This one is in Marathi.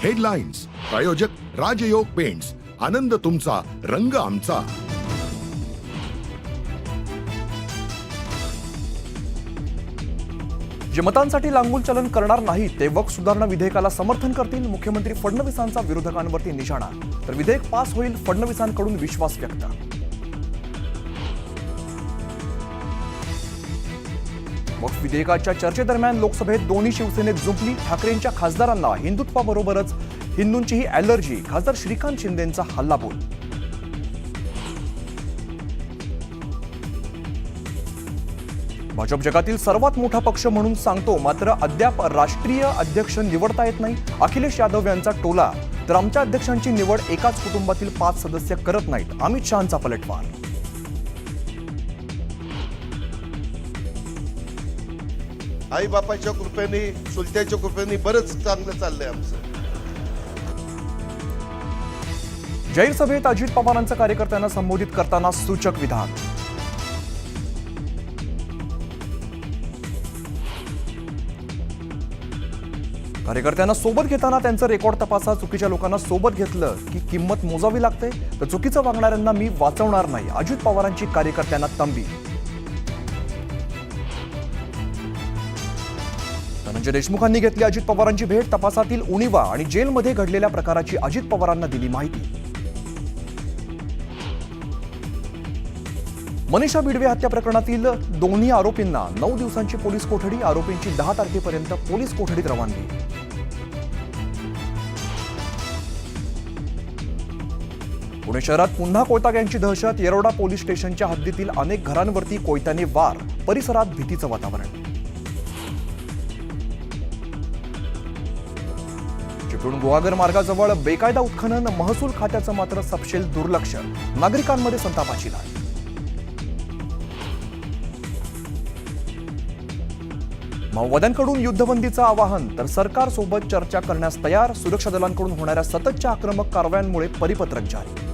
हेडलाईन्स प्रायोजक राजयोग पेंट्स, आनंद तुमचा, रंग आमचा. जे मतांसाठी लांगुल चलन करणार नाहीत ते वक्फ सुधारणा विधेयकाला समर्थन करतील. मुख्यमंत्री फडणवीसांचा विरोधकांवरती निशाणा. तर विधेयक पास होईल, फडणवीसांकडून विश्वास व्यक्त. वक्फ विधेयकाच्या चर्चेदरम्यान लोकसभेत दोन्ही शिवसेनेत जुंपली. ठाकरेंच्या खासदारांना हिंदुत्वाबरोबरच हिंदूंचीही ॲलर्जी. खासदार श्रीकांत शिंदेंचा हल्लाबोल. भाजप जगातील सर्वात मोठा पक्ष म्हणून सांगतो, मात्र अद्याप राष्ट्रीय अध्यक्ष निवडता येत नाही. अखिलेश यादव यांचा टोला. तर आमच्या अध्यक्षांची निवड एकाच कुटुंबातील 5 सदस्य करत नाहीत. अमित शहांचा पलटवार. आई बापाच्या कृपेने, चुलत्याच्या कृपेने बरंच चांगलं चाललंय आमचं. जाहीर सभेत अजित पवारांच्या कार्यकर्त्यांना संबोधित करताना सूचक विधान. कार्यकर्त्यांना सोबत घेताना त्यांचा रेकॉर्ड तपासा. चुकीच्या लोकांना सोबत घेतलं की किंमत मोजावी लागते. तर चुकीचं वागणाऱ्यांना मी वाचवणार नाही. अजित पवारांची कार्यकर्त्यांना तंबी. धनंजय देशमुखांनी घेतली अजित पवारांची भेट. तपासातील उणिवा आणि जेलमध्ये घडलेल्या प्रकाराची अजित पवारांना दिली माहिती. मनीषा बिडवे हत्या प्रकरणातील दोन्ही आरोपींना 9 दिवसांची पोलीस कोठडी. आरोपींची 10 तारखेपर्यंत पोलीस कोठडीत रवानगी. पुणे शहरात पुन्हा कोयता गँगची दहशत. येरवडा पोलीस स्टेशनच्या हद्दीतील अनेक घरांवरती कोयत्याने वार. परिसरात भीतीचं वातावरण. चिपळूण गुहागर मार्गाजवळ बेकायदा उत्खनन. महसूल खात्याचं मात्र सपशेल दुर्लक्ष. नागरिकांमध्ये संतापाची लाट. माओवाद्यांकडून युद्धबंदीचं आवाहन. तर सरकारसोबत चर्चा करण्यास तयार. सुरक्षा दलांकडून होणाऱ्या सततच्या आक्रमक कारवायांमुळे परिपत्रक जारी.